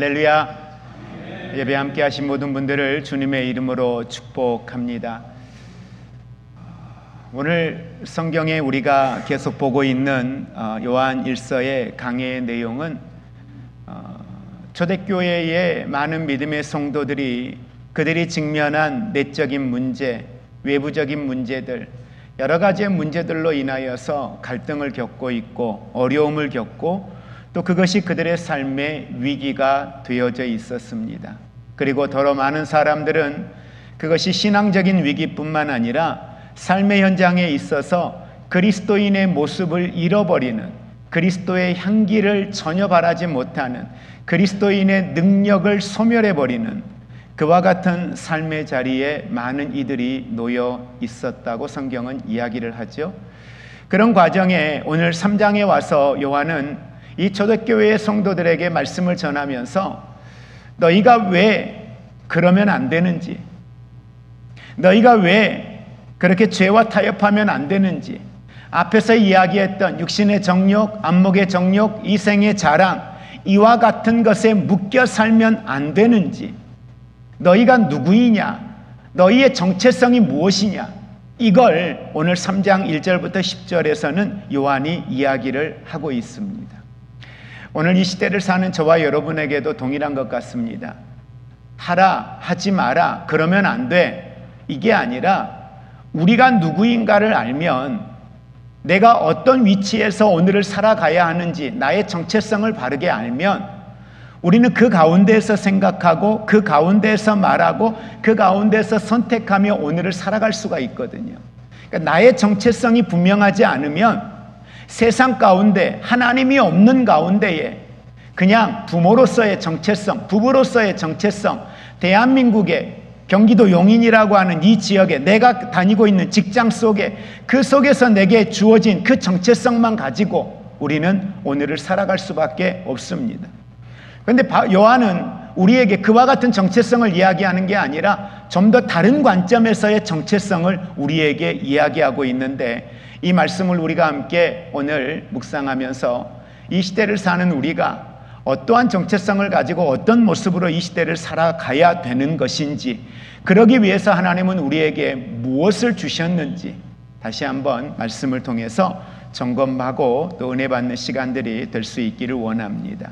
할렐루야. 예배 함께 하신 모든 분들을 주님의 이름으로 축복합니다. 오늘 성경에 우리가 계속 보고 있는 요한 1서의 강해의 내용은 초대교회의 많은 믿음의 성도들이 그들이 직면한 내적인 문제, 외부적인 문제들, 여러 가지의 문제들로 인하여서 갈등을 겪고 있고 어려움을 겪고 또 그것이 그들의 삶의 위기가 되어져 있었습니다. 그리고 더러 많은 사람들은 그것이 신앙적인 위기뿐만 아니라 삶의 현장에 있어서 그리스도인의 모습을 잃어버리는, 그리스도의 향기를 전혀 바라지 못하는, 그리스도인의 능력을 소멸해버리는 그와 같은 삶의 자리에 많은 이들이 놓여 있었다고 성경은 이야기를 하죠. 그런 과정에 오늘 3장에 와서 요한은 이 초대교회의 성도들에게 말씀을 전하면서 너희가 왜 그러면 안 되는지, 너희가 왜 그렇게 죄와 타협하면 안 되는지, 앞에서 이야기했던 육신의 정욕, 안목의 정욕, 이생의 자랑, 이와 같은 것에 묶여 살면 안 되는지, 너희가 누구이냐, 너희의 정체성이 무엇이냐, 이걸 오늘 3장 1절부터 10절에서는 요한이 이야기를 하고 있습니다. 오늘 이 시대를 사는 저와 여러분에게도 동일한 것 같습니다. 하라, 하지 마라, 그러면 안 돼, 이게 아니라 우리가 누구인가를 알면 내가 어떤 위치에서 오늘을 살아가야 하는지, 나의 정체성을 바르게 알면 우리는 그 가운데에서 생각하고 그 가운데에서 말하고 그 가운데에서 선택하며 오늘을 살아갈 수가 있거든요. 그러니까 나의 정체성이 분명하지 않으면 세상 가운데, 하나님이 없는 가운데에 그냥 부모로서의 정체성, 부부로서의 정체성, 대한민국의 경기도 용인이라고 하는 이 지역에 내가 다니고 있는 직장 속에, 그 속에서 내게 주어진 그 정체성만 가지고 우리는 오늘을 살아갈 수밖에 없습니다. 그런데 요한은 우리에게 그와 같은 정체성을 이야기하는 게 아니라 좀 더 다른 관점에서의 정체성을 우리에게 이야기하고 있는데, 이 말씀을 우리가 함께 오늘 묵상하면서 이 시대를 사는 우리가 어떠한 정체성을 가지고 어떤 모습으로 이 시대를 살아가야 되는 것인지, 그러기 위해서 하나님은 우리에게 무엇을 주셨는지 다시 한번 말씀을 통해서 점검하고 또 은혜 받는 시간들이 될 수 있기를 원합니다.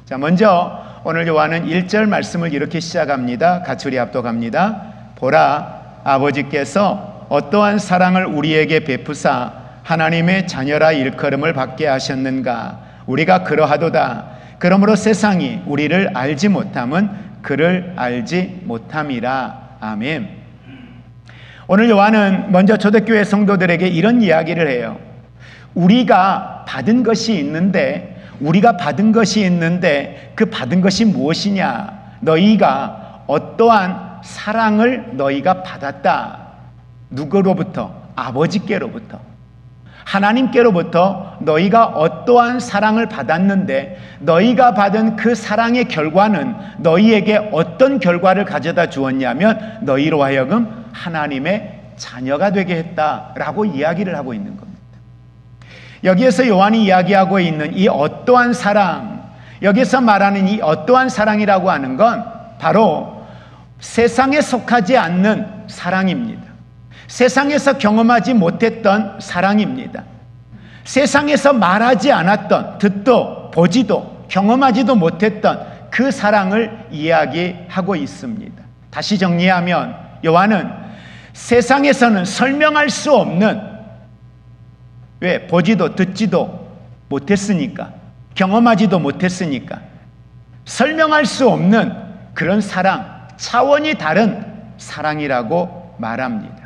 자, 먼저 오늘 요한은 1절 말씀을 이렇게 시작합니다. 같이 우리 합독합니다. 보라, 아버지께서 어떠한 사랑을 우리에게 베푸사 하나님의 자녀라 일컬음을 받게 하셨는가. 우리가 그러하도다. 그러므로 세상이 우리를 알지 못함은 그를 알지 못함이라. 아멘. 오늘 요한은 먼저 초대교회 성도들에게 이런 이야기를 해요. 우리가 받은 것이 있는데 그 받은 것이 무엇이냐? 너희가 어떠한 사랑을 너희가 받았다. 누구로부터? 아버지께로부터, 하나님께로부터 너희가 어떠한 사랑을 받았는데, 너희가 받은 그 사랑의 결과는 너희에게 어떤 결과를 가져다 주었냐면 너희로 하여금 하나님의 자녀가 되게 했다라고 이야기를 하고 있는 겁니다. 여기에서 요한이 이야기하고 있는 이 어떠한 사랑, 여기서 말하는 이 어떠한 사랑이라고 하는 건 바로 세상에 속하지 않는 사랑입니다. 세상에서 경험하지 못했던 사랑입니다. 세상에서 말하지 않았던, 듣도 보지도 경험하지도 못했던 그 사랑을 이야기하고 있습니다. 다시 정리하면 요한은 세상에서는 설명할 수 없는, 왜? 보지도 듣지도 못했으니까, 경험하지도 못했으니까 설명할 수 없는 그런 사랑, 차원이 다른 사랑이라고 말합니다.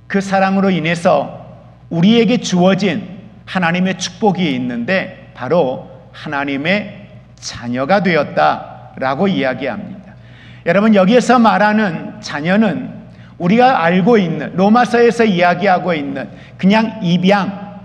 그 사랑으로 인해서 우리에게 주어진 하나님의 축복이 있는데 바로 하나님의 자녀가 되었다라고 이야기합니다. 여러분, 여기에서 말하는 자녀는 우리가 알고 있는, 로마서에서 이야기하고 있는 그냥 입양,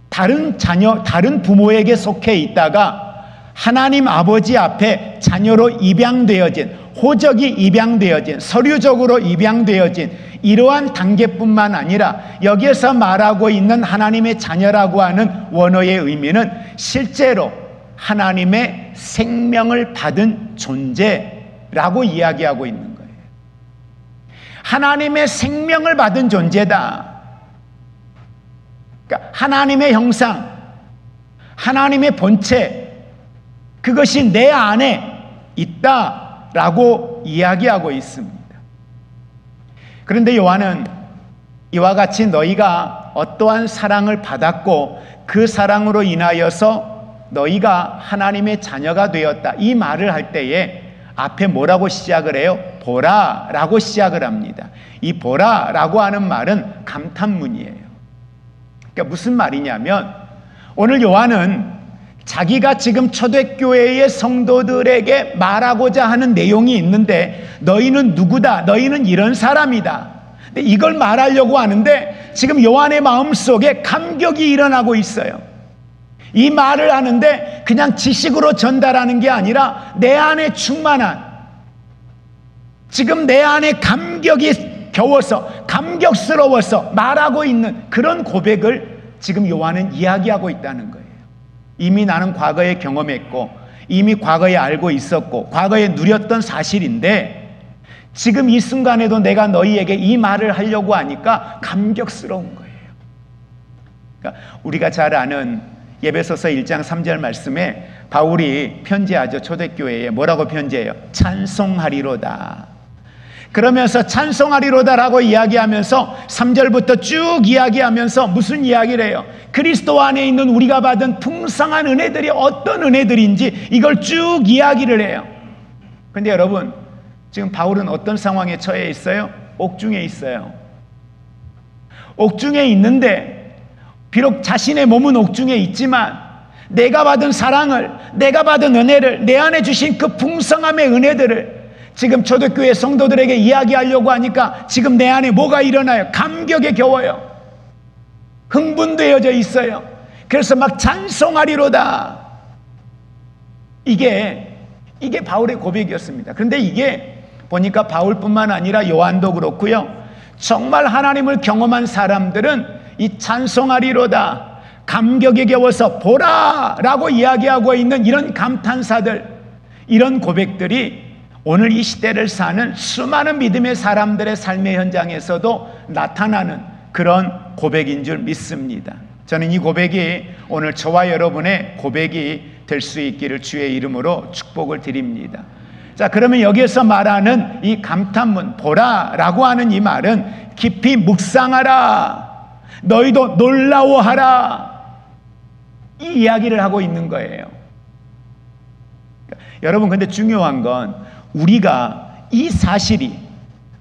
다른 자녀, 다른 부모에게 속해 있다가 하나님 아버지 앞에 자녀로 입양되어진, 호적이 입양되어진, 서류적으로 입양되어진 이러한 단계뿐만 아니라 여기에서 말하고 있는 하나님의 자녀라고 하는 원어의 의미는 실제로 하나님의 생명을 받은 존재라고 이야기하고 있는 거예요. 하나님의 생명을 받은 존재다. 그러니까 하나님의 형상, 하나님의 본체, 그것이 내 안에 있다라고 이야기하고 있습니다. 그런데 요한은 이와 같이 너희가 어떠한 사랑을 받았고 그 사랑으로 인하여서 너희가 하나님의 자녀가 되었다, 이 말을 할 때에 앞에 뭐라고 시작을 해요? 보라 라고 시작을 합니다. 이 보라 라고 하는 말은 감탄문이에요. 그러니까 무슨 말이냐면, 오늘 요한은 자기가 지금 초대교회의 성도들에게 말하고자 하는 내용이 있는데, 너희는 누구다, 너희는 이런 사람이다, 근데 이걸 말하려고 하는데 지금 요한의 마음속에 감격이 일어나고 있어요. 이 말을 하는데 그냥 지식으로 전달하는 게 아니라 내 안에 충만한, 지금 내 안에 감격이 겨워서, 감격스러워서 말하고 있는 그런 고백을 지금 요한은 이야기하고 있다는 거예요. 이미 나는 과거에 경험했고, 이미 과거에 알고 있었고, 과거에 누렸던 사실인데 지금 이 순간에도 내가 너희에게 이 말을 하려고 하니까 감격스러운 거예요. 그러니까 우리가 잘 아는 에베소서 1장 3절 말씀에 바울이 편지하죠. 초대교회에 뭐라고 편지해요? 찬송하리로다. 그러면서 찬송하리로다라고 이야기하면서 3절부터 쭉 이야기하면서 무슨 이야기를 해요? 그리스도 안에 있는 우리가 받은 풍성한 은혜들이 어떤 은혜들인지 이걸 쭉 이야기를 해요. 그런데 여러분, 지금 바울은 어떤 상황에 처해 있어요? 옥중에 있어요. 옥중에 있는데 비록 자신의 몸은 옥중에 있지만 내가 받은 사랑을, 내가 받은 은혜를, 내 안에 주신 그 풍성함의 은혜들을 지금 초대교회 성도들에게 이야기하려고 하니까 지금 내 안에 뭐가 일어나요? 감격에 겨워요. 흥분되어져 있어요. 그래서 막 찬송하리로다. 이게 바울의 고백이었습니다. 그런데 이게 보니까 바울뿐만 아니라 요한도 그렇고요, 정말 하나님을 경험한 사람들은 이 찬송하리로다, 감격에 겨워서 보라 라고 이야기하고 있는 이런 감탄사들, 이런 고백들이 오늘 이 시대를 사는 수많은 믿음의 사람들의 삶의 현장에서도 나타나는 그런 고백인 줄 믿습니다. 저는 이 고백이 오늘 저와 여러분의 고백이 될 수 있기를 주의 이름으로 축복을 드립니다. 자, 그러면 여기에서 말하는 이 감탄문, 보라 라고 하는 이 말은 깊이 묵상하라, 너희도 놀라워하라, 이 이야기를 하고 있는 거예요. 여러분, 근데 중요한 건 우리가 이 사실이,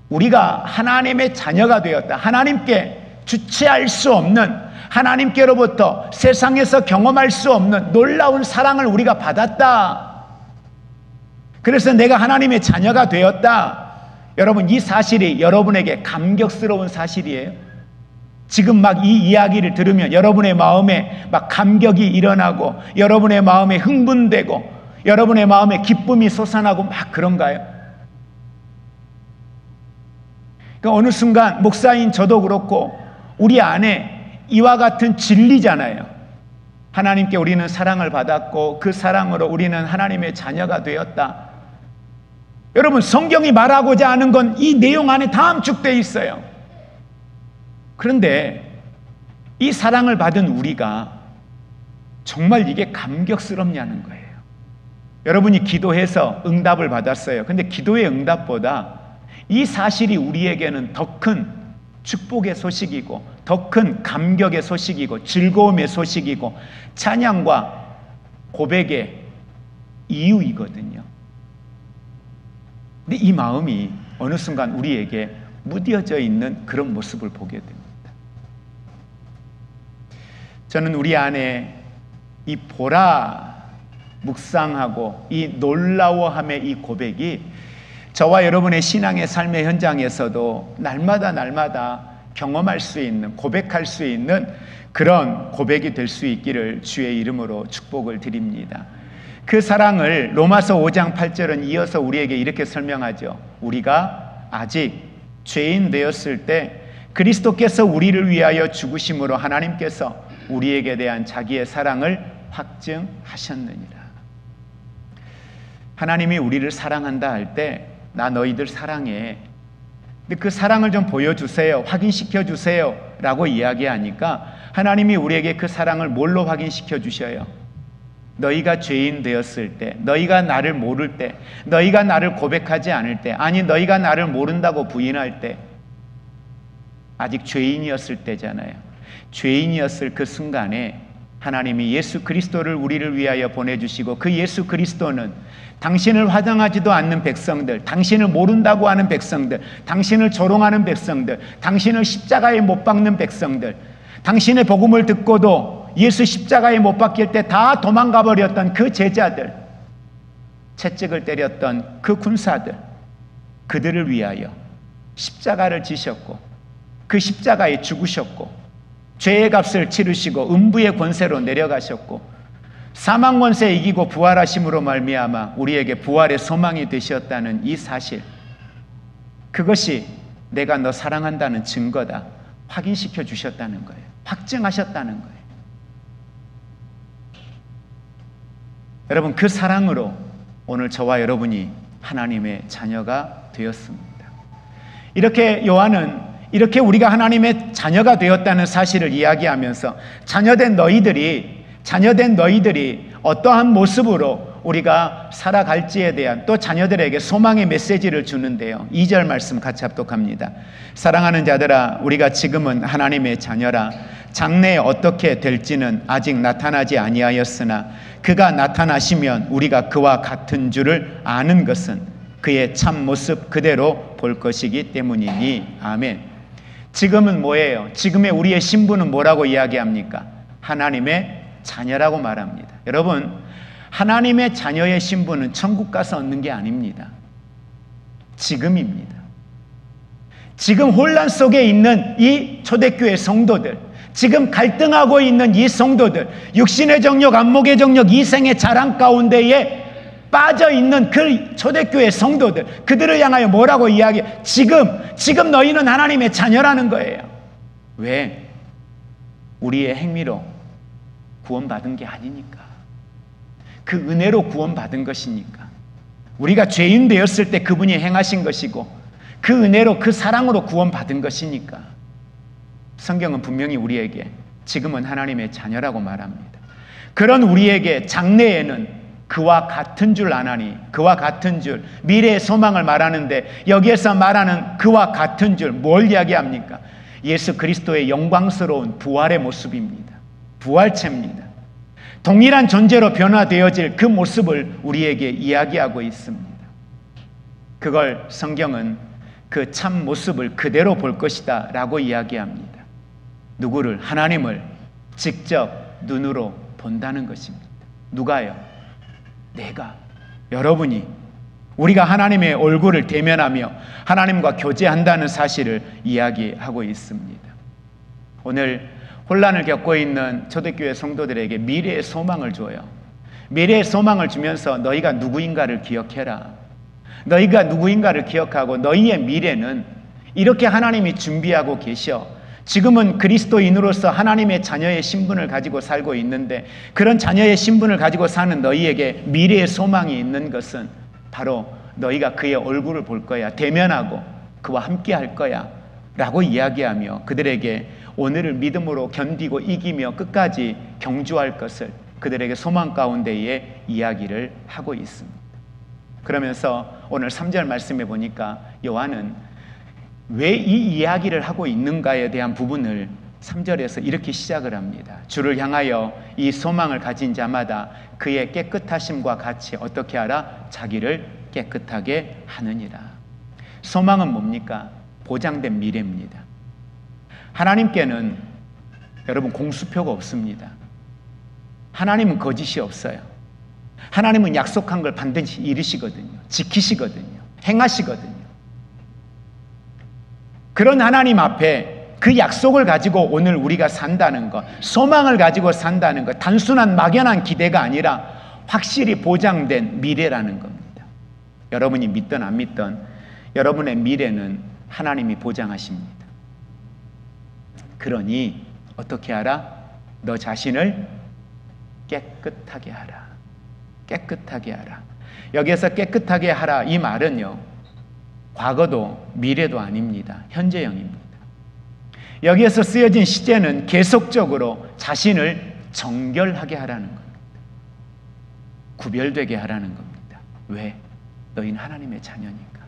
우리가 하나님의 자녀가 되었다, 하나님께 주체할 수 없는, 하나님께로부터 세상에서 경험할 수 없는 놀라운 사랑을 우리가 받았다, 그래서 내가 하나님의 자녀가 되었다. 여러분, 이 사실이 여러분에게 감격스러운 사실이에요. 지금 막 이 이야기를 들으면 여러분의 마음에 막 감격이 일어나고, 여러분의 마음에 흥분되고, 여러분의 마음에 기쁨이 솟아나고 막 그런가요? 그러니까 어느 순간 목사인 저도 그렇고 우리 안에 이와 같은 진리잖아요. 하나님께 우리는 사랑을 받았고 그 사랑으로 우리는 하나님의 자녀가 되었다. 여러분, 성경이 말하고자 하는 건 이 내용 안에 다 함축되어 있어요. 그런데 이 사랑을 받은 우리가 정말 이게 감격스럽냐는 거예요. 여러분이 기도해서 응답을 받았어요. 근데 기도의 응답보다 이 사실이 우리에게는 더 큰 축복의 소식이고, 더 큰 감격의 소식이고, 즐거움의 소식이고, 찬양과 고백의 이유이거든요. 근데 이 마음이 어느 순간 우리에게 무뎌져 있는 그런 모습을 보게 됩니다. 저는 우리 안에 이 보라, 묵상하고 이 놀라워함의 이 고백이 저와 여러분의 신앙의 삶의 현장에서도 날마다 경험할 수 있는, 고백할 수 있는 그런 고백이 될 수 있기를 주의 이름으로 축복을 드립니다. 그 사랑을 로마서 5장 8절은 이어서 우리에게 이렇게 설명하죠. 우리가 아직 죄인 되었을 때 그리스도께서 우리를 위하여 죽으심으로 하나님께서 우리에게 대한 자기의 사랑을 확증하셨느니라. 하나님이 우리를 사랑한다 할 때 나 너희들 사랑해. 근데 그 사랑을 좀 보여주세요. 확인시켜 주세요. 라고 이야기하니까 하나님이 우리에게 그 사랑을 뭘로 확인시켜 주셔요? 너희가 죄인 되었을 때, 너희가 나를 모를 때, 너희가 나를 고백하지 않을 때, 아니 너희가 나를 모른다고 부인할 때, 아직 죄인이었을 때잖아요. 죄인이었을 그 순간에 하나님이 예수 그리스도를 우리를 위하여 보내주시고, 그 예수 그리스도는 당신을 화장하지도 않는 백성들, 당신을 모른다고 하는 백성들, 당신을 조롱하는 백성들, 당신을 십자가에 못 박는 백성들, 당신의 복음을 듣고도 예수 십자가에 못 박힐 때 다 도망가 버렸던 그 제자들, 채찍을 때렸던 그 군사들, 그들을 위하여 십자가를 지셨고 그 십자가에 죽으셨고 죄의 값을 치르시고 음부의 권세로 내려가셨고 사망 권세 이기고 부활하심으로 말미암아 우리에게 부활의 소망이 되셨다는 이 사실, 그것이 내가 너 사랑한다는 증거다. 확인시켜 주셨다는 거예요. 확증하셨다는 거예요. 여러분, 그 사랑으로 오늘 저와 여러분이 하나님의 자녀가 되었습니다. 이렇게 요한은 이렇게 우리가 하나님의 자녀가 되었다는 사실을 이야기하면서 자녀된 너희들이 어떠한 모습으로 우리가 살아갈지에 대한 또 자녀들에게 소망의 메시지를 주는데요. 2절 말씀 같이 합독합니다. 사랑하는 자들아, 우리가 지금은 하나님의 자녀라. 장래에 어떻게 될지는 아직 나타나지 아니하였으나 그가 나타나시면 우리가 그와 같은 줄을 아는 것은 그의 참 모습 그대로 볼 것이기 때문이니. 아멘. 지금은 뭐예요? 지금의 우리의 신분은 뭐라고 이야기합니까? 하나님의 자녀라고 말합니다. 여러분, 하나님의 자녀의 신분은 천국 가서 얻는 게 아닙니다. 지금입니다. 지금 혼란 속에 있는 이 초대교회 성도들, 지금 갈등하고 있는 이 성도들, 육신의 정욕, 안목의 정욕, 이생의 자랑 가운데에 빠져 있는 그 초대교회 성도들, 그들을 향하여 뭐라고 이야기해? 지금 너희는 하나님의 자녀라는 거예요. 왜? 우리의 행위로 구원받은 게 아니니까. 그 은혜로 구원받은 것이니까. 우리가 죄인 되었을 때 그분이 행하신 것이고 그 은혜로 그 사랑으로 구원받은 것이니까. 성경은 분명히 우리에게 지금은 하나님의 자녀라고 말합니다. 그런 우리에게 장래에는 그와 같은 줄 아나니, 그와 같은 줄, 미래의 소망을 말하는데 여기에서 말하는 그와 같은 줄 뭘 이야기합니까? 예수 그리스도의 영광스러운 부활의 모습입니다. 부활체입니다. 동일한 존재로 변화되어질 그 모습을 우리에게 이야기하고 있습니다. 그걸 성경은 그 참 모습을 그대로 볼 것이다 라고 이야기합니다. 누구를? 하나님을 직접 눈으로 본다는 것입니다. 누가요? 내가, 여러분이, 우리가 하나님의 얼굴을 대면하며 하나님과 교제한다는 사실을 이야기하고 있습니다. 오늘 혼란을 겪고 있는 초대교회 성도들에게 미래의 소망을 줘요. 미래의 소망을 주면서 너희가 누구인가를 기억해라. 너희가 누구인가를 기억하고 너희의 미래는 이렇게 하나님이 준비하고 계셔. 지금은 그리스도인으로서 하나님의 자녀의 신분을 가지고 살고 있는데 그런 자녀의 신분을 가지고 사는 너희에게 미래의 소망이 있는 것은 바로 너희가 그의 얼굴을 볼 거야. 대면하고 그와 함께 할 거야 라고 이야기하며 그들에게 오늘을 믿음으로 견디고 이기며 끝까지 경주할 것을 그들에게 소망 가운데에 이야기를 하고 있습니다. 그러면서 오늘 3절 말씀에 보니까 요한은 왜 이 이야기를 하고 있는가에 대한 부분을 3절에서 이렇게 시작을 합니다. 주를 향하여 이 소망을 가진 자마다 그의 깨끗하심과 같이 어떻게 하라? 자기를 깨끗하게 하느니라. 소망은 뭡니까? 보장된 미래입니다. 하나님께는 여러분 공수표가 없습니다. 하나님은 거짓이 없어요. 하나님은 약속한 걸 반드시 이루시거든요. 지키시거든요. 행하시거든요. 그런 하나님 앞에 그 약속을 가지고 오늘 우리가 산다는 것, 소망을 가지고 산다는 것, 단순한 막연한 기대가 아니라 확실히 보장된 미래라는 겁니다. 여러분이 믿든 안 믿든 여러분의 미래는 하나님이 보장하십니다. 그러니 어떻게 하라? 너 자신을 깨끗하게 하라. 깨끗하게 하라. 여기에서 깨끗하게 하라 이 말은요, 과거도 미래도 아닙니다. 현재형입니다. 여기에서 쓰여진 시제는 계속적으로 자신을 정결하게 하라는 겁니다. 구별되게 하라는 겁니다. 왜? 너희는 하나님의 자녀니까.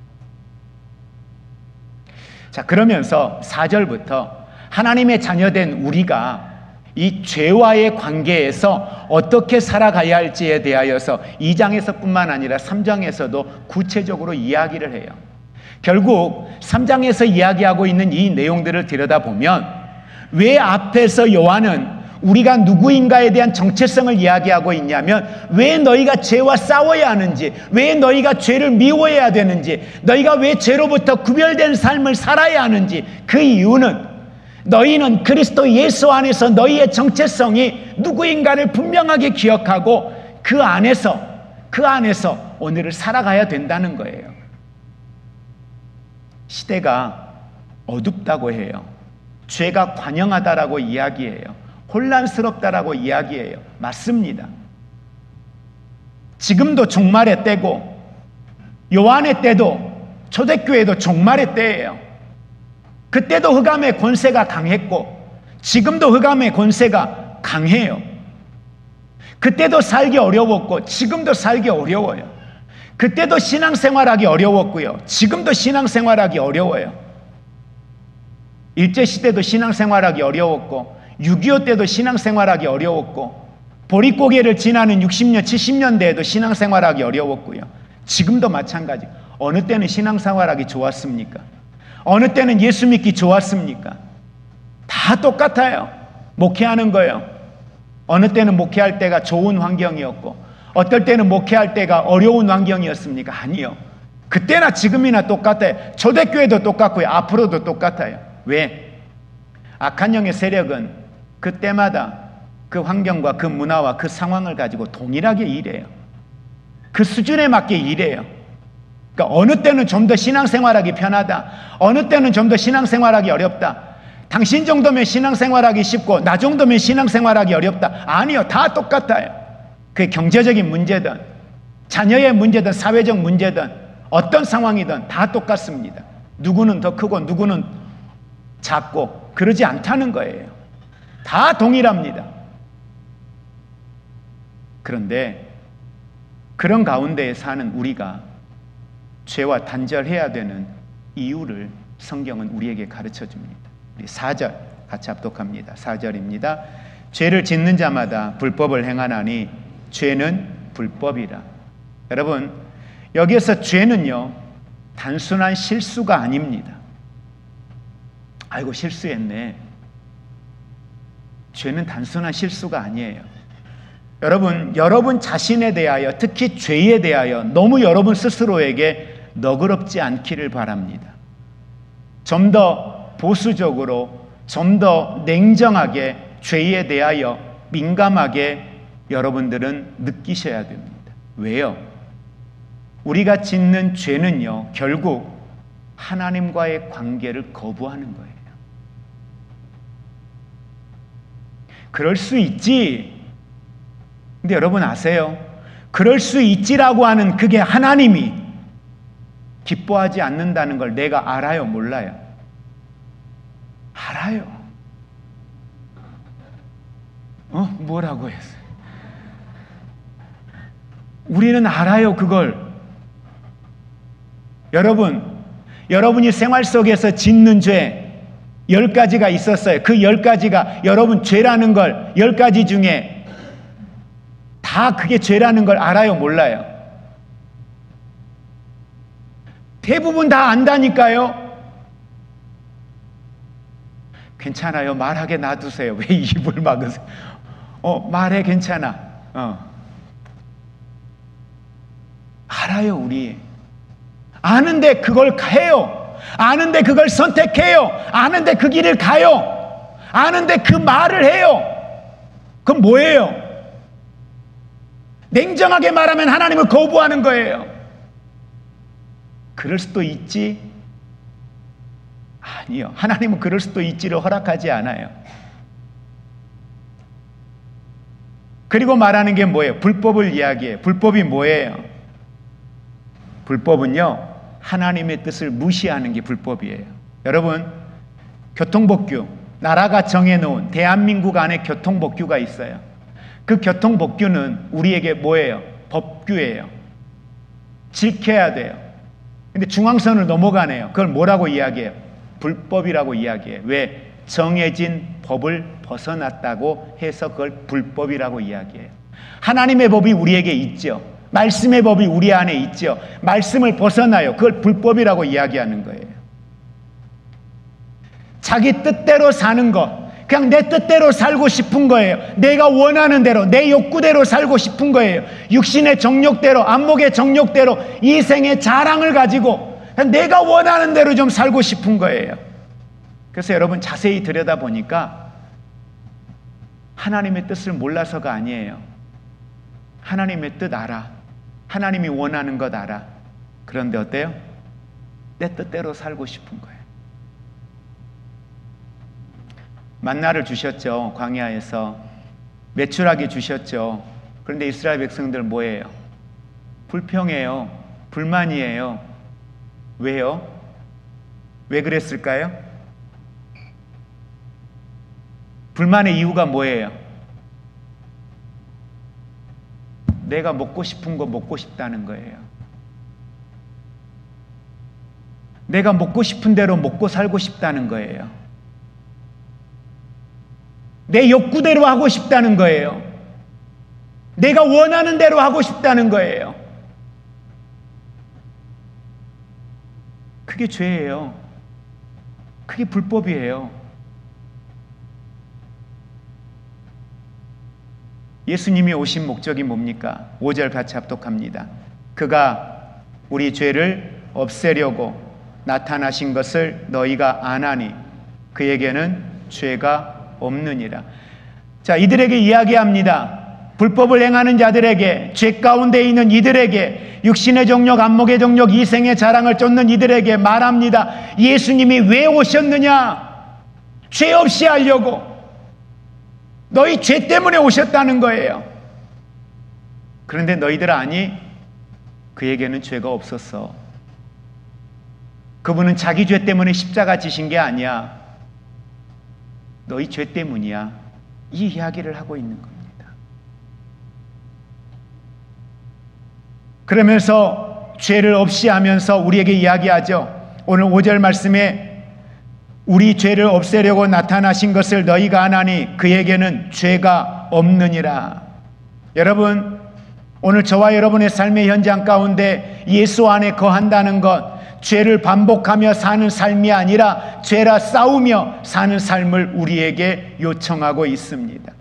자, 그러면서 4절부터 하나님의 자녀된 우리가 이 죄와의 관계에서 어떻게 살아가야 할지에 대하여서 2장에서 뿐만 아니라 3장에서도 구체적으로 이야기를 해요. 결국 3장에서 이야기하고 있는 이 내용들을 들여다보면 왜 앞에서 요한은 우리가 누구인가에 대한 정체성을 이야기하고 있냐면, 왜 너희가 죄와 싸워야 하는지, 왜 너희가 죄를 미워해야 되는지, 너희가 왜 죄로부터 구별된 삶을 살아야 하는지, 그 이유는 너희는 그리스도 예수 안에서 너희의 정체성이 누구인가를 분명하게 기억하고 그 안에서 오늘을 살아가야 된다는 거예요. 시대가 어둡다고 해요. 죄가 관영하다라고 이야기해요. 혼란스럽다라고 이야기해요. 맞습니다. 지금도 종말의 때고 요한의 때도 초대교회도 종말의 때예요. 그때도 흑암의 권세가 강했고 지금도 흑암의 권세가 강해요. 그때도 살기 어려웠고 지금도 살기 어려워요. 그때도 신앙생활하기 어려웠고요. 지금도 신앙생활하기 어려워요. 일제시대도 신앙생활하기 어려웠고 6.25 때도 신앙생활하기 어려웠고 보릿고개를 지나는 60년, 70년대에도 신앙생활하기 어려웠고요. 지금도 마찬가지. 어느 때는 신앙생활하기 좋았습니까? 어느 때는 예수 믿기 좋았습니까? 다 똑같아요. 목회하는 거예요. 어느 때는 목회할 때가 좋은 환경이었고 어떨 때는 목회할 때가 어려운 환경이었습니까? 아니요. 그때나 지금이나 똑같아요. 초대교회도 똑같고요. 앞으로도 똑같아요. 왜? 악한 영의 세력은 그때마다 그 환경과 그 문화와 그 상황을 가지고 동일하게 일해요. 그 수준에 맞게 일해요. 그러니까 어느 때는 좀 더 신앙생활하기 편하다. 어느 때는 좀 더 신앙생활하기 어렵다. 당신 정도면 신앙생활하기 쉽고 나 정도면 신앙생활하기 어렵다. 아니요. 다 똑같아요. 그게 경제적인 문제든 자녀의 문제든 사회적 문제든 어떤 상황이든 다 똑같습니다. 누구는 더 크고 누구는 작고 그러지 않다는 거예요. 다 동일합니다. 그런데 그런 가운데에 사는 우리가 죄와 단절해야 되는 이유를 성경은 우리에게 가르쳐 줍니다. 우리 4절 같이 합독합니다. 4절입니다. 죄를 짓는 자마다 불법을 행하나니 죄는 불법이라. 여러분, 여기에서 죄는요 단순한 실수가 아닙니다. 아이고 실수했네. 죄는 단순한 실수가 아니에요. 여러분 자신에 대하여, 특히 죄에 대하여 너무 여러분 스스로에게 너그럽지 않기를 바랍니다. 좀 더 보수적으로, 좀 더 냉정하게 죄에 대하여 민감하게 여러분들은 느끼셔야 됩니다. 왜요? 우리가 짓는 죄는요 결국 하나님과의 관계를 거부하는 거예요. 그럴 수 있지. 근데 여러분 아세요? 그럴 수 있지라고 하는 그게 하나님이 기뻐하지 않는다는 걸 내가 알아요? 몰라요? 알아요. 뭐라고 했어요? 우리는 알아요, 그걸. 여러분이 생활 속에서 짓는 죄 10가지가 있었어요. 그 10가지가 여러분 죄라는 걸 10가지 중에 다 그게 죄라는 걸 알아요? 몰라요? 대부분 다 안다니까요. 괜찮아요. 말하게 놔두세요. 왜 입을 막으세요? 말해. 괜찮아. 알아요. 우리 아는데 그걸 해요. 아는데 그걸 선택해요. 아는데 그 길을 가요. 아는데 그 말을 해요. 그건 뭐예요? 냉정하게 말하면 하나님을 거부하는 거예요. 그럴 수도 있지? 아니요. 하나님은 그럴 수도 있지를 허락하지 않아요. 그리고 말하는 게 뭐예요? 불법을 이야기해요. 불법이 뭐예요? 불법은요, 하나님의 뜻을 무시하는 게 불법이에요. 여러분, 교통법규, 나라가 정해놓은 대한민국 안에 교통법규가 있어요. 그 교통법규는 우리에게 뭐예요? 법규예요. 지켜야 돼요. 근데 중앙선을 넘어가네요. 그걸 뭐라고 이야기해요? 불법이라고 이야기해요. 왜? 정해진 법을 벗어났다고 해서 그걸 불법이라고 이야기해요. 하나님의 법이 우리에게 있죠. 말씀의 법이 우리 안에 있죠. 말씀을 벗어나요. 그걸 불법이라고 이야기하는 거예요. 자기 뜻대로 사는 것, 그냥 내 뜻대로 살고 싶은 거예요. 내가 원하는 대로, 내 욕구대로 살고 싶은 거예요. 육신의 정욕대로, 안목의 정욕대로, 이생의 자랑을 가지고 그냥 내가 원하는 대로 좀 살고 싶은 거예요. 그래서 여러분, 자세히 들여다보니까 하나님의 뜻을 몰라서가 아니에요. 하나님의 뜻 알아. 하나님이 원하는 것 알아. 그런데 어때요? 내 뜻대로 살고 싶은 거예요. 만나를 주셨죠. 광야에서 메추라기 주셨죠. 그런데 이스라엘 백성들 뭐예요? 불평해요. 불만이에요. 왜요? 왜 그랬을까요? 불만의 이유가 뭐예요? 내가 먹고 싶은 거 먹고 싶다는 거예요. 내가 먹고 싶은 대로 먹고 살고 싶다는 거예요. 내 욕구대로 하고 싶다는 거예요. 내가 원하는 대로 하고 싶다는 거예요. 그게 죄예요. 그게 불법이에요. 예수님이 오신 목적이 뭡니까? 5절 같이 합독합니다. 그가 우리 죄를 없애려고 나타나신 것을 너희가 아나니 그에게는 죄가 없느니라. 자, 이들에게 이야기합니다. 불법을 행하는 자들에게, 죄 가운데 있는 이들에게, 육신의 정욕, 안목의 정욕, 이생의 자랑을 쫓는 이들에게 말합니다. 예수님이 왜 오셨느냐? 죄 없이 하려고. 너희 죄 때문에 오셨다는 거예요. 그런데 너희들 아니? 그에게는 죄가 없었어. 그분은 자기 죄 때문에 십자가 지신 게 아니야. 너희 죄 때문이야. 이 이야기를 하고 있는 겁니다. 그러면서 죄를 없이 하면서 우리에게 이야기하죠. 오늘 5절 말씀에 우리 죄를 없애려고 나타나신 것을 너희가 아나니 그에게는 죄가 없느니라. 여러분, 오늘 저와 여러분의 삶의 현장 가운데 예수 안에 거한다는 것, 죄를 반복하며 사는 삶이 아니라 죄라 싸우며 사는 삶을 우리에게 요청하고 있습니다.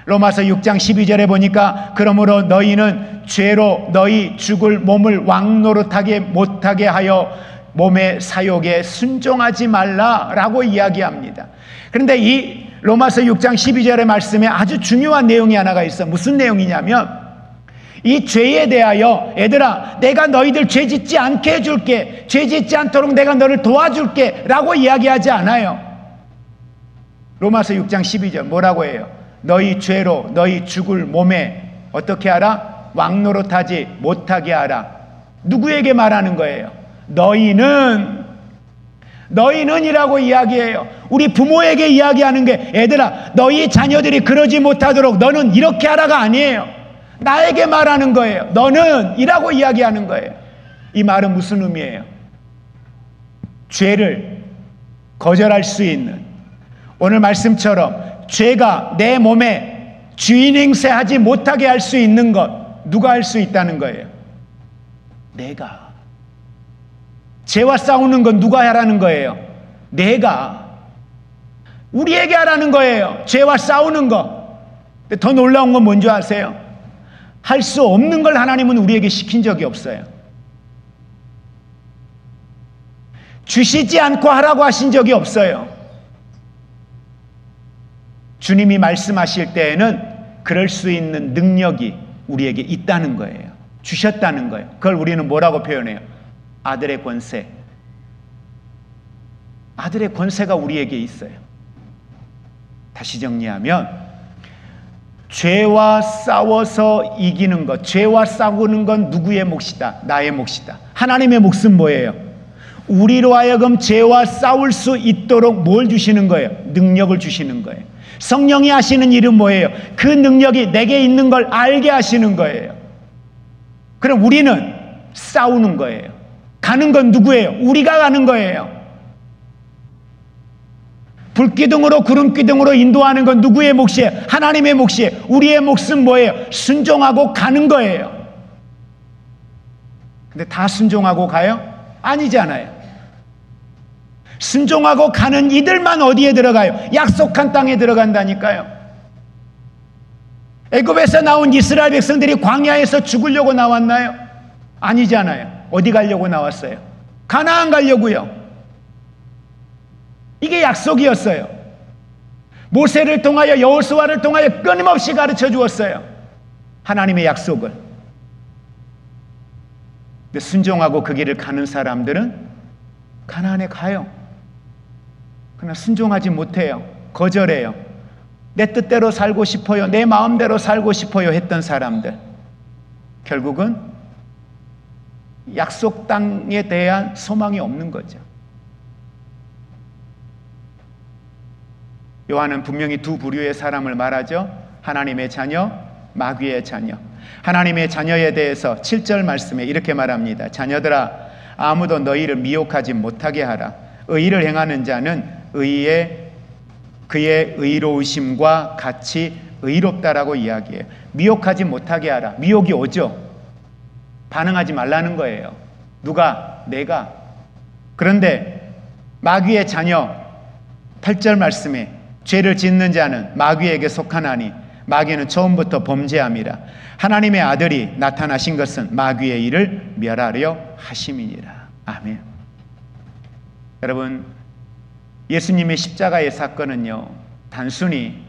로마서 6장 12절에 보니까 그러므로 너희는 죄로 너희 죽을 몸을 왕노릇하게 못하게 하여 몸의 사욕에 순종하지 말라라고 이야기합니다. 그런데 이 로마서 6장 12절의 말씀에 아주 중요한 내용이 하나가 있어. 무슨 내용이냐면 이 죄에 대하여 얘들아 내가 너희들 죄 짓지 않게 해줄게, 죄 짓지 않도록 내가 너를 도와줄게 라고 이야기하지 않아요. 로마서 6장 12절 뭐라고 해요? 너희 죄로 너희 죽을 몸에 어떻게 하라? 왕노릇하지 못하게 하라. 누구에게 말하는 거예요? 너희는이라고 이야기해요. 우리 부모에게 이야기하는 게 얘들아 너희 자녀들이 그러지 못하도록 너는 이렇게 하라가 아니에요. 나에게 말하는 거예요. 너는 이라고 이야기하는 거예요. 이 말은 무슨 의미예요? 죄를 거절할 수 있는, 오늘 말씀처럼 죄가 내 몸에 주인 행세하지 못하게 할 수 있는 것, 누가 할 수 있다는 거예요? 내가. 죄와 싸우는 건 누가 하라는 거예요? 내가. 우리에게 하라는 거예요. 죄와 싸우는 거. 근데 더 놀라운 건 뭔지 아세요? 할 수 없는 걸 하나님은 우리에게 시킨 적이 없어요. 주시지 않고 하라고 하신 적이 없어요. 주님이 말씀하실 때에는 그럴 수 있는 능력이 우리에게 있다는 거예요. 주셨다는 거예요. 그걸 우리는 뭐라고 표현해요? 아들의 권세. 아들의 권세가 우리에게 있어요. 다시 정리하면 죄와 싸워서 이기는 것, 죄와 싸우는 건 누구의 몫이다? 나의 몫이다. 하나님의 몫은 뭐예요? 우리로 하여금 죄와 싸울 수 있도록 뭘 주시는 거예요? 능력을 주시는 거예요. 성령이 하시는 일은 뭐예요? 그 능력이 내게 있는 걸 알게 하시는 거예요. 그럼 우리는 싸우는 거예요. 가는 건 누구예요? 우리가 가는 거예요. 불기둥으로 구름기둥으로 인도하는 건 누구의 몫이에요? 하나님의 몫이에요. 우리의 몫은 뭐예요? 순종하고 가는 거예요. 근데 다 순종하고 가요? 아니잖아요. 순종하고 가는 이들만 어디에 들어가요? 약속한 땅에 들어간다니까요. 애굽에서 나온 이스라엘 백성들이 광야에서 죽으려고 나왔나요? 아니잖아요. 어디 가려고 나왔어요? 가나안 가려고요. 이게 약속이었어요. 모세를 통하여 여호수아를 통하여 끊임없이 가르쳐 주었어요. 하나님의 약속을. 근데 순종하고 그 길을 가는 사람들은 가나안에 가요. 그러나 순종하지 못해요. 거절해요. 내 뜻대로 살고 싶어요. 내 마음대로 살고 싶어요 했던 사람들. 결국은 약속 땅에 대한 소망이 없는 거죠. 요한은 분명히 두 부류의 사람을 말하죠. 하나님의 자녀, 마귀의 자녀. 하나님의 자녀에 대해서 7절 말씀에 이렇게 말합니다. 자녀들아, 아무도 너희를 미혹하지 못하게 하라. 의를 행하는 자는 그의 의로우심과 같이 의롭다라고 이야기해요. 미혹하지 못하게 하라. 미혹이 오죠. 반응하지 말라는 거예요. 누가? 내가. 그런데 마귀의 자녀 8절 말씀에 죄를 짓는 자는 마귀에게 속하나니 마귀는 처음부터 범죄함이라. 하나님의 아들이 나타나신 것은 마귀의 일을 멸하려 하심이니라. 아멘. 여러분, 예수님의 십자가의 사건은요, 단순히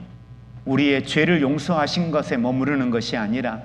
우리의 죄를 용서하신 것에 머무르는 것이 아니라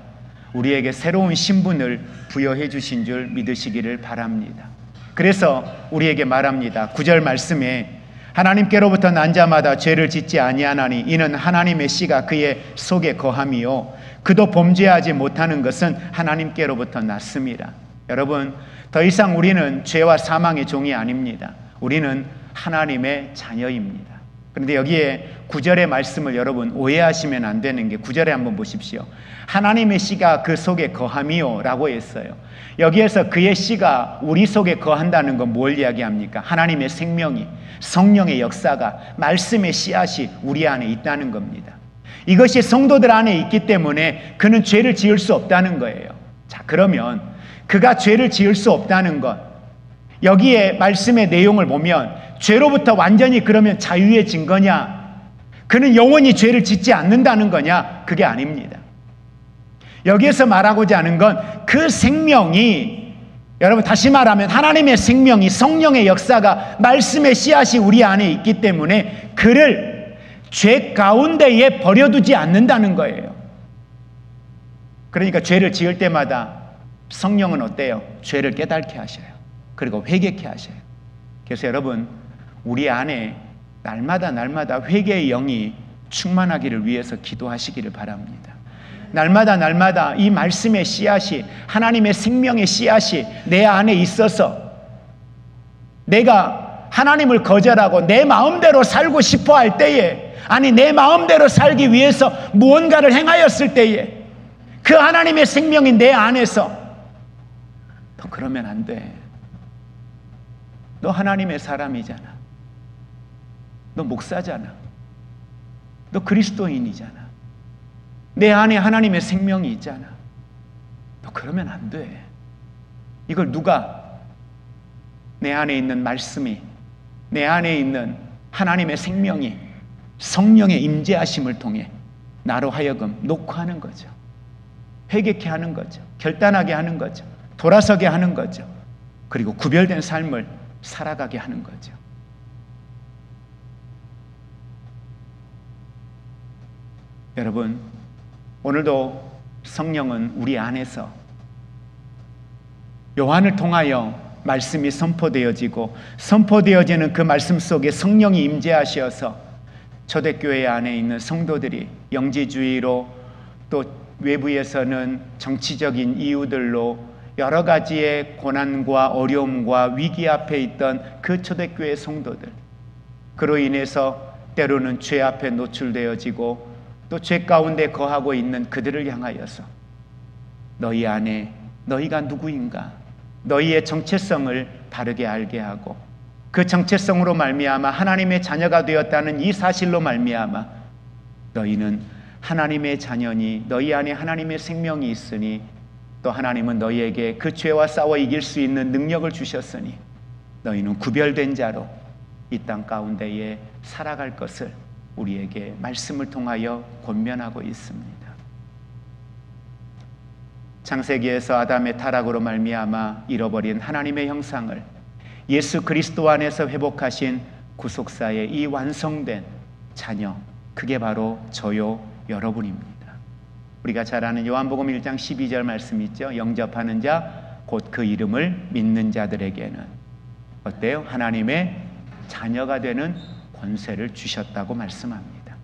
우리에게 새로운 신분을 부여해 주신 줄 믿으시기를 바랍니다. 그래서 우리에게 말합니다. 9절 말씀에 하나님께로부터 난 자마다 죄를 짓지 아니하나니 이는 하나님의 씨가 그의 속에 거함이요 그도 범죄하지 못하는 것은 하나님께로부터 났습니다. 여러분, 더 이상 우리는 죄와 사망의 종이 아닙니다. 우리는 하나님의 자녀입니다. 그런데 여기에 9절의 말씀을 여러분 오해하시면 안 되는 게 9절에 한번 보십시오. 하나님의 씨가 그 속에 거함이요 라고 했어요. 여기에서 그의 씨가 우리 속에 거한다는 건 뭘 이야기합니까? 하나님의 생명이, 성령의 역사가, 말씀의 씨앗이 우리 안에 있다는 겁니다. 이것이 성도들 안에 있기 때문에 그는 죄를 지을 수 없다는 거예요. 자, 그러면 그가 죄를 지을 수 없다는 것, 여기에 말씀의 내용을 보면 죄로부터 완전히 그러면 자유해진 거냐? 그는 영원히 죄를 짓지 않는다는 거냐? 그게 아닙니다. 여기에서 말하고자 하는 건 그 생명이, 여러분 다시 말하면 하나님의 생명이, 성령의 역사가, 말씀의 씨앗이 우리 안에 있기 때문에 그를 죄 가운데에 버려두지 않는다는 거예요. 그러니까 죄를 지을 때마다 성령은 어때요? 죄를 깨닫게 하셔요. 그리고 회개케 하셔요. 그래서 여러분, 우리 안에 날마다 회개의 영이 충만하기를 위해서 기도하시기를 바랍니다. 날마다 이 말씀의 씨앗이, 하나님의 생명의 씨앗이 내 안에 있어서 내가 하나님을 거절하고 내 마음대로 살고 싶어 할 때에, 아니 내 마음대로 살기 위해서 무언가를 행하였을 때에 그 하나님의 생명이 내 안에서, 너 그러면 안 돼. 너 하나님의 사람이잖아. 너 목사잖아. 너 그리스도인이잖아. 내 안에 하나님의 생명이 있잖아. 너 그러면 안 돼. 이걸 누가? 내 안에 있는 말씀이, 내 안에 있는 하나님의 생명이 성령의 임재하심을 통해 나로 하여금 녹화하는 거죠. 회개케 하는 거죠. 결단하게 하는 거죠. 돌아서게 하는 거죠. 그리고 구별된 삶을 살아가게 하는 거죠. 여러분, 오늘도 성령은 우리 안에서 요한을 통하여 말씀이 선포되어지고, 선포되어지는 그 말씀 속에 성령이 임재하셔서 초대교회 안에 있는 성도들이 영지주의로 또 외부에서는 정치적인 이유들로 여러 가지의 고난과 어려움과 위기 앞에 있던 그 초대교회 성도들, 그로 인해서 때로는 죄 앞에 노출되어지고 또 죄 가운데 거하고 있는 그들을 향하여서 너희 안에 너희가 누구인가, 너희의 정체성을 바르게 알게 하고 그 정체성으로 말미암아 하나님의 자녀가 되었다는 이 사실로 말미암아 너희는 하나님의 자녀니 너희 안에 하나님의 생명이 있으니 또 하나님은 너희에게 그 죄와 싸워 이길 수 있는 능력을 주셨으니 너희는 구별된 자로 이 땅 가운데에 살아갈 것을 우리에게 말씀을 통하여 권면하고 있습니다. 창세기에서 아담의 타락으로 말미암아 잃어버린 하나님의 형상을 예수 그리스도 안에서 회복하신 구속사의 이 완성된 자녀, 그게 바로 저요 여러분입니다. 우리가 잘 아는 요한복음 1장 12절 말씀 있죠. 영접하는 자 곧 그 이름을 믿는 자들에게는 어때요? 하나님의 자녀가 되는 권세를 주셨다고 말씀합니다.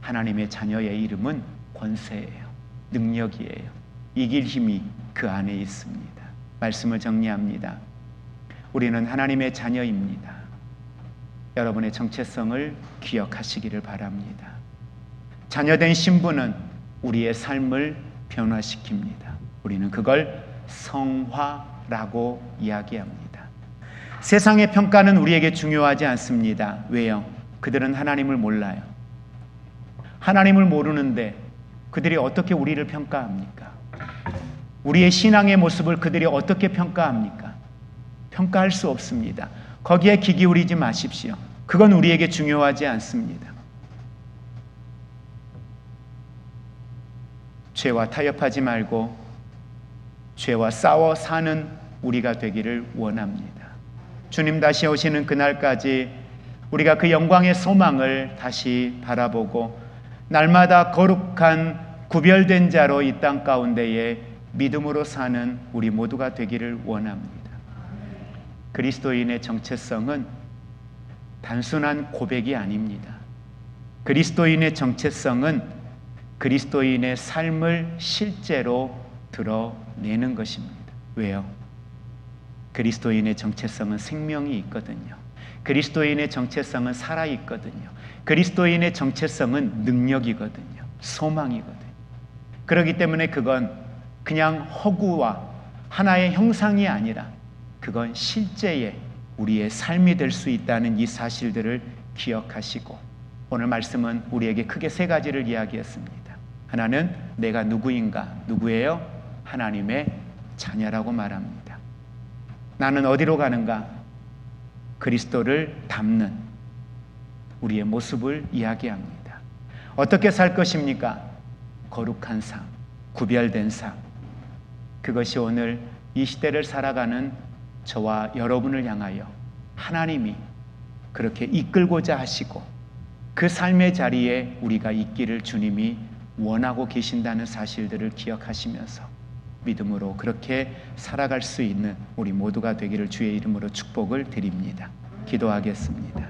하나님의 자녀의 이름은 권세예요. 능력이에요. 이길 힘이 그 안에 있습니다. 말씀을 정리합니다. 우리는 하나님의 자녀입니다. 여러분의 정체성을 기억하시기를 바랍니다. 자녀된 신분은 우리의 삶을 변화시킵니다. 우리는 그걸 성화라고 이야기합니다. 세상의 평가는 우리에게 중요하지 않습니다. 왜요? 그들은 하나님을 몰라요. 하나님을 모르는데 그들이 어떻게 우리를 평가합니까? 우리의 신앙의 모습을 그들이 어떻게 평가합니까? 평가할 수 없습니다. 거기에 귀 기울이지 마십시오. 그건 우리에게 중요하지 않습니다. 죄와 타협하지 말고 죄와 싸워 사는 우리가 되기를 원합니다. 주님 다시 오시는 그날까지 우리가 그 영광의 소망을 다시 바라보고 날마다 거룩한 구별된 자로 이 땅 가운데에 믿음으로 사는 우리 모두가 되기를 원합니다. 그리스도인의 정체성은 단순한 고백이 아닙니다. 그리스도인의 정체성은 그리스도인의 삶을 실제로 드러내는 것입니다. 왜요? 그리스도인의 정체성은 생명이 있거든요. 그리스도인의 정체성은 살아있거든요. 그리스도인의 정체성은 능력이거든요. 소망이거든요. 그렇기 때문에 그건 그냥 허구와 하나의 형상이 아니라 그건 실제의 우리의 삶이 될 수 있다는 이 사실들을 기억하시고 오늘 말씀은 우리에게 크게 세 가지를 이야기했습니다. 하나는 내가 누구인가? 누구예요? 하나님의 자녀라고 말합니다. 나는 어디로 가는가? 그리스도를 닮는 우리의 모습을 이야기합니다. 어떻게 살 것입니까? 거룩한 삶, 구별된 삶. 그것이 오늘 이 시대를 살아가는 저와 여러분을 향하여 하나님이 그렇게 이끌고자 하시고 그 삶의 자리에 우리가 있기를 주님이 원하고 계신다는 사실들을 기억하시면서 믿음으로 그렇게 살아갈 수 있는 우리 모두가 되기를 주의 이름으로 축복을 드립니다. 기도하겠습니다.